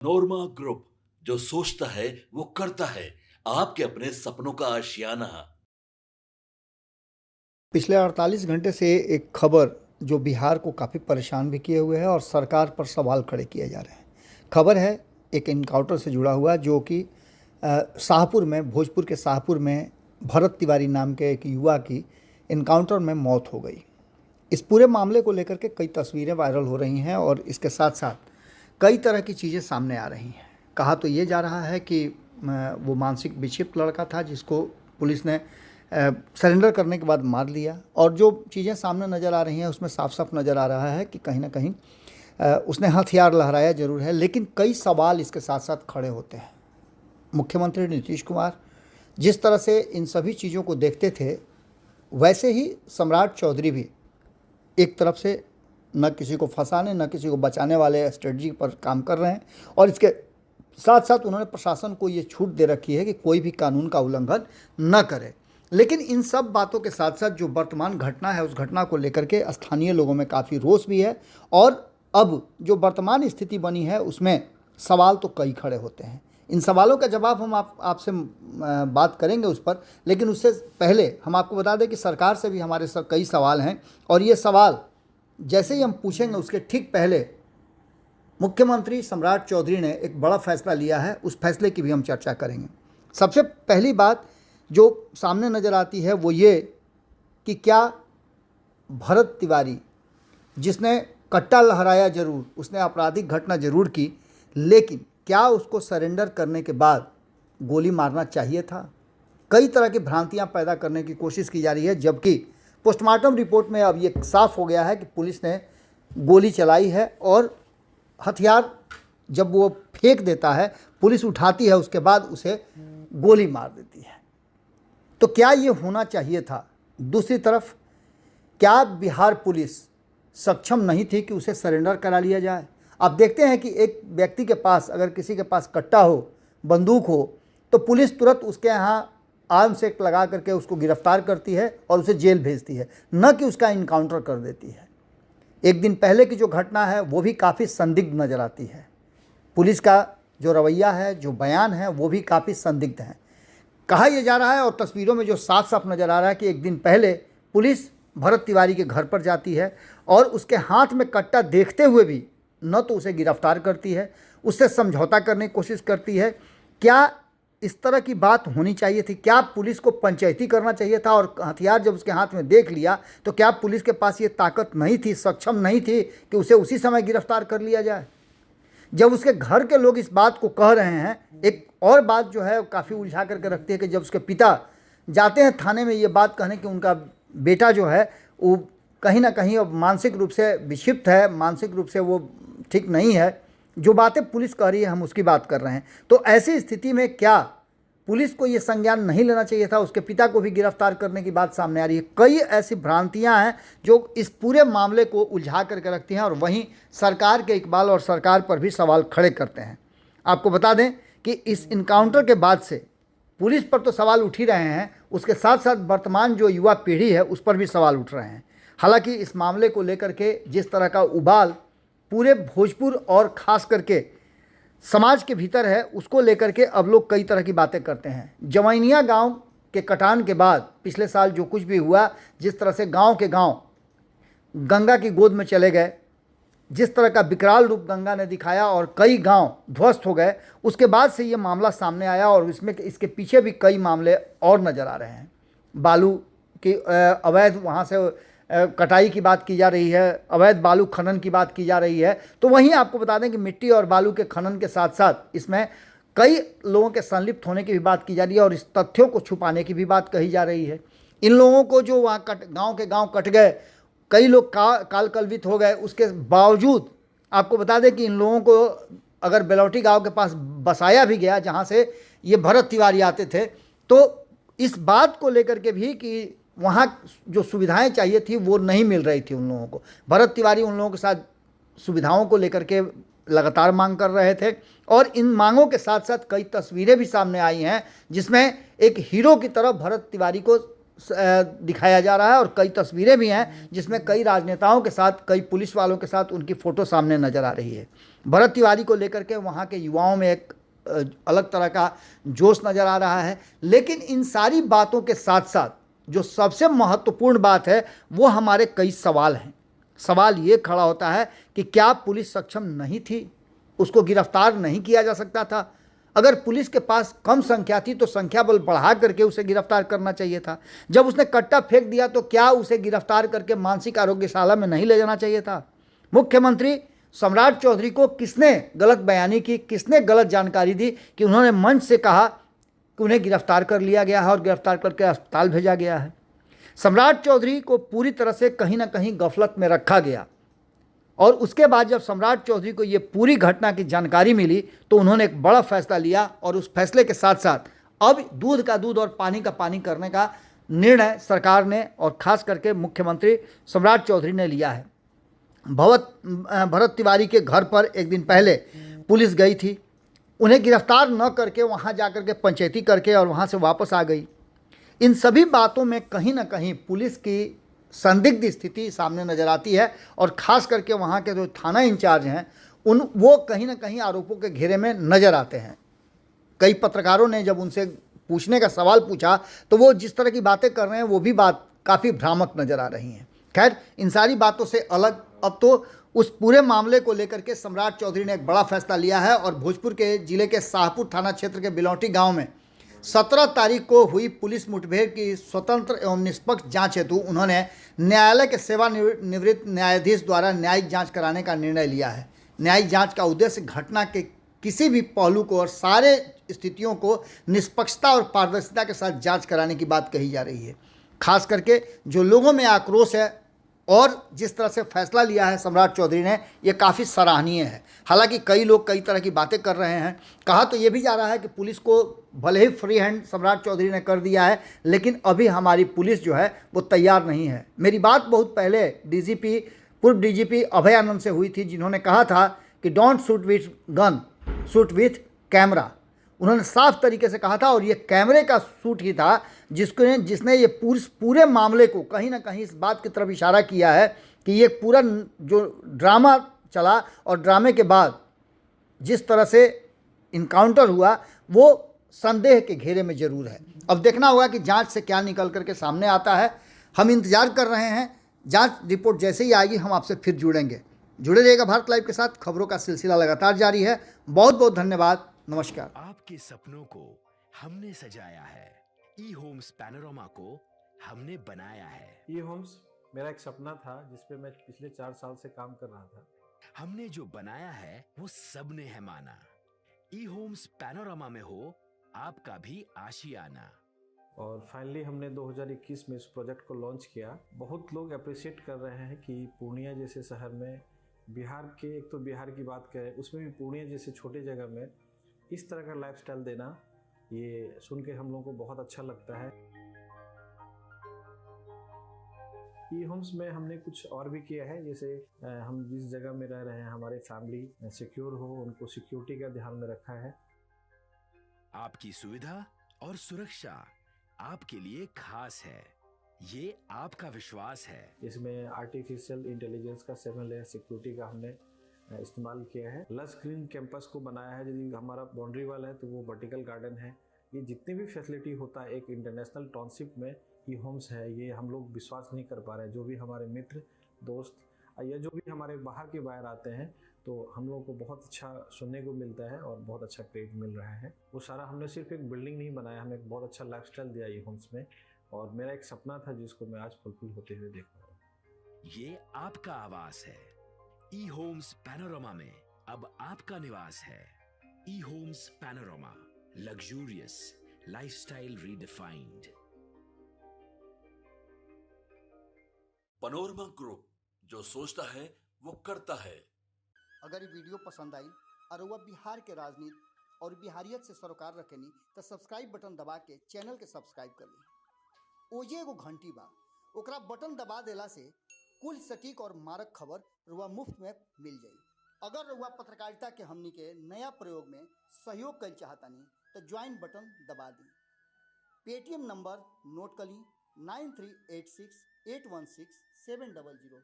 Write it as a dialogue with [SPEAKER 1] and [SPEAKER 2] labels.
[SPEAKER 1] नोरमा group, जो सोचता है वो करता है। आपके अपने सपनों का आशियाना।
[SPEAKER 2] पिछले 48 घंटे से एक खबर जो बिहार को काफ़ी परेशान भी किए हुए है और सरकार पर सवाल खड़े किए जा रहे हैं। खबर है एक इनकाउंटर से जुड़ा हुआ जो कि शाहपुर में, भोजपुर के शाहपुर में भरत तिवारी नाम के एक युवा की इनकाउंटर में मौत हो गई। इस पूरे मामले को लेकर के कई तस्वीरें वायरल हो रही हैं और इसके साथ साथ कई तरह की चीज़ें सामने आ रही हैं। कहा तो ये जा रहा है कि वो मानसिक विक्षिप्त लड़का था जिसको पुलिस ने सरेंडर करने के बाद मार लिया, और जो चीज़ें सामने नज़र आ रही हैं उसमें साफ साफ नज़र आ रहा है कि कहीं ना कहीं उसने हथियार लहराया ज़रूर है, लेकिन कई सवाल इसके साथ साथ खड़े होते हैं। मुख्यमंत्री नीतीश कुमार जिस तरह से इन सभी चीज़ों को देखते थे, वैसे ही सम्राट चौधरी भी एक तरफ से न किसी को फंसाने न किसी को बचाने वाले स्ट्रेटजी पर काम कर रहे हैं, और इसके साथ साथ उन्होंने प्रशासन को ये छूट दे रखी है कि कोई भी कानून का उल्लंघन न करे। लेकिन इन सब बातों के साथ साथ जो वर्तमान घटना है, उस घटना को लेकर के स्थानीय लोगों में काफ़ी रोष भी है, और अब जो वर्तमान स्थिति बनी है उसमें सवाल तो कई खड़े होते हैं। इन सवालों का जवाब हम आपसे बात करेंगे उस पर, लेकिन उससे पहले हम आपको बता दें कि सरकार से भी हमारे कई सवाल हैं, और ये सवाल जैसे ही हम पूछेंगे उसके ठीक पहले मुख्यमंत्री सम्राट चौधरी ने एक बड़ा फैसला लिया है, उस फैसले की भी हम चर्चा करेंगे। सबसे पहली बात जो सामने नज़र आती है वो ये कि क्या भरत तिवारी, जिसने कट्टा लहराया ज़रूर, उसने आपराधिक घटना ज़रूर की, लेकिन क्या उसको सरेंडर करने के बाद गोली मारना चाहिए था? कई तरह की भ्रांतियां पैदा करने की कोशिश की जा रही है, जबकि पोस्टमार्टम रिपोर्ट में अब ये साफ हो गया है कि पुलिस ने गोली चलाई है, और हथियार जब वो फेंक देता है, पुलिस उठाती है, उसके बाद उसे गोली मार देती है। तो क्या ये होना चाहिए था? दूसरी तरफ क्या बिहार पुलिस सक्षम नहीं थी कि उसे सरेंडर करा लिया जाए? आप देखते हैं कि एक व्यक्ति के पास, अगर किसी के पास कट्टा हो, बंदूक हो, तो पुलिस तुरंत उसके यहाँ आर्म्स एक्ट लगा करके उसको गिरफ्तार करती है और उसे जेल भेजती है, न कि उसका इनकाउंटर कर देती है। एक दिन पहले की जो घटना है वो भी काफ़ी संदिग्ध नज़र आती है। पुलिस का जो रवैया है, जो बयान है, वो भी काफ़ी संदिग्ध है। कहा यह जा रहा है और तस्वीरों में जो साफ साफ नज़र आ रहा है कि एक दिन पहले पुलिस भरत तिवारी के घर पर जाती है और उसके हाथ में कट्टा देखते हुए भी न तो उसे गिरफ्तार करती है, उससे समझौता करने की कोशिश करती है। क्या इस तरह की बात होनी चाहिए थी? क्या पुलिस को पंचायती करना चाहिए था? और हथियार जब उसके हाथ में देख लिया तो क्या पुलिस के पास ये ताकत नहीं थी, सक्षम नहीं थी कि उसे उसी समय गिरफ्तार कर लिया जाए? जब उसके घर के लोग इस बात को कह रहे हैं, एक और बात जो है काफ़ी उलझा करके रखती है कि जब उसके पिता जाते हैं थाने में ये बात कहने कि उनका बेटा जो है वो कहीं ना कहीं अब मानसिक रूप से विक्षिप्त है, मानसिक रूप से वो ठीक नहीं है, जो बातें पुलिस कह रही है हम उसकी बात कर रहे हैं। तो ऐसी स्थिति में क्या पुलिस को ये संज्ञान नहीं लेना चाहिए था? उसके पिता को भी गिरफ्तार करने की बात सामने आ रही है। कई ऐसी भ्रांतियां हैं जो इस पूरे मामले को उलझा करके रखती हैं, और वहीं सरकार के इकबाल और सरकार पर भी सवाल खड़े करते हैं। आपको बता दें कि इस इनकाउंटर के बाद से पुलिस पर तो सवाल उठ ही रहे हैं, उसके साथ साथ वर्तमान जो युवा पीढ़ी है उस पर भी सवाल उठ रहे हैं। हालांकि इस मामले को लेकर के जिस तरह का उबाल पूरे भोजपुर और ख़ास करके समाज के भीतर है, उसको लेकर के अब लोग कई तरह की बातें करते हैं। जवैनिया गांव के कटान के बाद पिछले साल जो कुछ भी हुआ, जिस तरह से गांव के गांव गंगा की गोद में चले गए, जिस तरह का विकराल रूप गंगा ने दिखाया और कई गांव ध्वस्त हो गए, उसके बाद से ये मामला सामने आया, और इसमें इसके पीछे भी कई मामले और नज़र आ रहे हैं। बालू की अवैध वहाँ से कटाई की बात की जा रही है, अवैध बालू खनन की बात की जा रही है। तो वहीं आपको बता दें कि मिट्टी और बालू के खनन के साथ साथ इसमें कई लोगों के संलिप्त होने की भी बात की जा रही है, और इस तथ्यों को छुपाने की भी बात कही जा रही है। इन लोगों को जो वहाँ गाँव के गाँव कट गए, कई लोग काल कलवित हो गए, उसके बावजूद आपको बता दें कि इन लोगों को अगर बेलौटी गाँव के पास बसाया भी गया, जहाँ से ये भरत तिवारी आते थे, तो इस बात को लेकर के भी कि वहाँ जो सुविधाएं चाहिए थी वो नहीं मिल रही थी उन लोगों को। भरत तिवारी उन लोगों के साथ सुविधाओं को लेकर के लगातार मांग कर रहे थे, और इन मांगों के साथ साथ कई तस्वीरें भी सामने आई हैं जिसमें एक हीरो की तरह भरत तिवारी को दिखाया जा रहा है और कई तस्वीरें भी हैं जिसमें कई राजनेताओं के साथ, कई पुलिस वालों के साथ उनकी फ़ोटो सामने नज़र आ रही है। भरत तिवारी को लेकर के वहाँ के युवाओं में एक अलग तरह का जोश नज़र आ रहा है। लेकिन इन सारी बातों के साथ साथ जो सबसे महत्वपूर्ण बात है वो हमारे कई सवाल हैं। सवाल ये खड़ा होता है कि क्या पुलिस सक्षम नहीं थी? उसको गिरफ्तार नहीं किया जा सकता था? अगर पुलिस के पास कम संख्या थी तो संख्या बल बढ़ा करके उसे गिरफ्तार करना चाहिए था। जब उसने कट्टा फेंक दिया तो क्या उसे गिरफ्तार करके मानसिक आरोग्यशाला में नहीं ले जाना चाहिए था? मुख्यमंत्री सम्राट चौधरी को किसने गलत बयानी की, किसने गलत जानकारी दी कि उन्होंने मंच से कहा कि उन्हें गिरफ्तार कर लिया गया है और गिरफ्तार करके अस्पताल भेजा गया है? सम्राट चौधरी को पूरी तरह से कहीं ना कहीं गफलत में रखा गया और उसके बाद जब सम्राट चौधरी को ये पूरी घटना की जानकारी मिली तो उन्होंने एक बड़ा फैसला लिया और उस फैसले के साथ साथ अब दूध का दूध और पानी का पानी करने का निर्णय सरकार ने और ख़ास करके मुख्यमंत्री सम्राट चौधरी ने लिया है। भरत तिवारी के घर पर एक दिन पहले पुलिस गई थी, उन्हें गिरफ्तार न करके वहाँ जा कर के पंचायती करके और वहाँ से वापस आ गई। इन सभी बातों में कहीं ना कहीं पुलिस की संदिग्ध स्थिति सामने नज़र आती है और ख़ास करके वहाँ के जो थाना इंचार्ज हैं वो कहीं ना कहीं आरोपों के घेरे में नज़र आते हैं। कई पत्रकारों ने जब उनसे पूछने का सवाल पूछा तो वो जिस तरह की बातें कर रहे हैं वो भी बात काफ़ी भ्रामक नज़र आ रही हैं। खैर, इन सारी बातों से अलग अब तो उस पूरे मामले को लेकर के सम्राट चौधरी ने एक बड़ा फैसला लिया है और भोजपुर के जिले के शाहपुर थाना क्षेत्र के बिलौटी गाँव में 17 तारीख को हुई पुलिस मुठभेड़ की स्वतंत्र एवं निष्पक्ष जांच हेतु उन्होंने न्यायालय के सेवानिवृत्त न्यायाधीश द्वारा न्यायिक जांच कराने का निर्णय लिया है। न्यायिक जांच का उद्देश्य घटना के किसी भी पहलू को और सारे स्थितियों को निष्पक्षता और पारदर्शिता के साथ जांच कराने की बात कही जा रही है। खास करके जो लोगों में आक्रोश है और जिस तरह से फैसला लिया है सम्राट चौधरी ने, ये काफ़ी सराहनीय है। हालांकि कई लोग कई तरह की बातें कर रहे हैं। कहा तो ये भी जा रहा है कि पुलिस को भले ही फ्री हैंड सम्राट चौधरी ने कर दिया है लेकिन अभी हमारी पुलिस जो है वो तैयार नहीं है। मेरी बात बहुत पहले पूर्व डीजीपी अभय आनंद से हुई थी, जिन्होंने कहा था कि don't shoot with gun, shoot with camera. उन्होंने साफ तरीके से कहा था और ये कैमरे का शूट ही था जिसने ये पूरे मामले को कहीं ना कहीं इस बात की तरफ इशारा किया है कि ये पूरा जो ड्रामा चला और ड्रामे के बाद जिस तरह से इनकाउंटर हुआ वो संदेह के घेरे में ज़रूर है। अब देखना होगा कि जांच से क्या निकल करके सामने आता है। हम इंतज़ार कर रहे हैं, जांच रिपोर्ट जैसे ही आएगी हम आपसे फिर जुड़ेंगे। जुड़े रहिएगा भारत लाइव के साथ, खबरों का सिलसिला लगातार जारी है। बहुत बहुत धन्यवाद, नमस्कार।
[SPEAKER 3] आपके सपनों को हमने सजाया है, ई होम्स पैनोरामा को हमने बनाया है।
[SPEAKER 4] ई होम्स मेरा एक सपना था जिस पे मैं पिछले 4 साल से काम कर रहा था।
[SPEAKER 3] हमने जो बनाया है वो सबने है माना। ई होम्स पैनोरामा में हो आपका भी आशियाना।
[SPEAKER 4] और फाइनली हमने 2021 में इस प्रोजेक्ट को लॉन्च किया। बहुत लोग अप्रिशिएट कर रहे हैं कि पूर्णिया जैसे शहर में, बिहार के, एक तो बिहार की बात करें उसमें भी पूर्णिया जैसे छोटे जगह में इस तरह का लाइफस्टाइल देना, ये सुन के हम लोगों को बहुत अच्छा लगता है। ई होम्स में हमने कुछ और भी किया है, जैसे हम जिस जगह में रह रहे हैं हमारे फैमिली सिक्योर हो, उनको सिक्योरिटी का ध्यान में रखा है।
[SPEAKER 3] आपकी सुविधा और सुरक्षा आपके लिए खास है, ये आपका विश्वास है।
[SPEAKER 4] इसमें आर्टिफिशियल इंटेलिजेंस का 7 लेयर सिक्योरिटी का हमने इस्तेमाल किया है। लस ग्रीन कैंपस को बनाया है। यदि हमारा बाउंड्री वाल है तो वो वर्टिकल गार्डन है। ये जितनी भी फैसिलिटी होता है एक इंटरनेशनल टाउनशिप में ई होम्स है, ये हम लोग विश्वास नहीं कर पा रहे हैं। जो भी हमारे मित्र दोस्त या जो भी हमारे बाहर आते हैं तो हम लोगों को बहुत अच्छा सुनने को मिलता है और बहुत अच्छा क्रेडिट मिल रहा है। वो सारा हमने सिर्फ एक बिल्डिंग नहीं बनाया, हमें एक बहुत अच्छा लाइफस्टाइल दिया ई होम्स में, और मेरा एक सपना था जिसको मैं आज फुलफिल होते हुए देख रहा हूँ।
[SPEAKER 3] ये आपका आवास है। ई होम्स पैनोरामा में अब आपका निवास है। E homes panorama, luxurious lifestyle redefined.
[SPEAKER 1] Panorama group, जो सोचता है वो करता है।
[SPEAKER 2] अगर ये वीडियो पसंद आई और वह बिहार के राजनीति और बिहारियत से सरोकार रखेनी तो सब्सक्राइब बटन दबा के चैनल के सब्सक्राइब कर ली। ओजे एगो घंटी बा, ओकरा बटन दबा देला से कुल सटीक और मारक खबर रुआ मुफ्त में मिल जाई। अगर रुआ पत्रकारिता के हमनी के नया प्रयोग में सहयोग कर चाहतानी तो ज्वाइन बटन दबा दी। पेटीएम नंबर नोट कर ली 9386 816 700।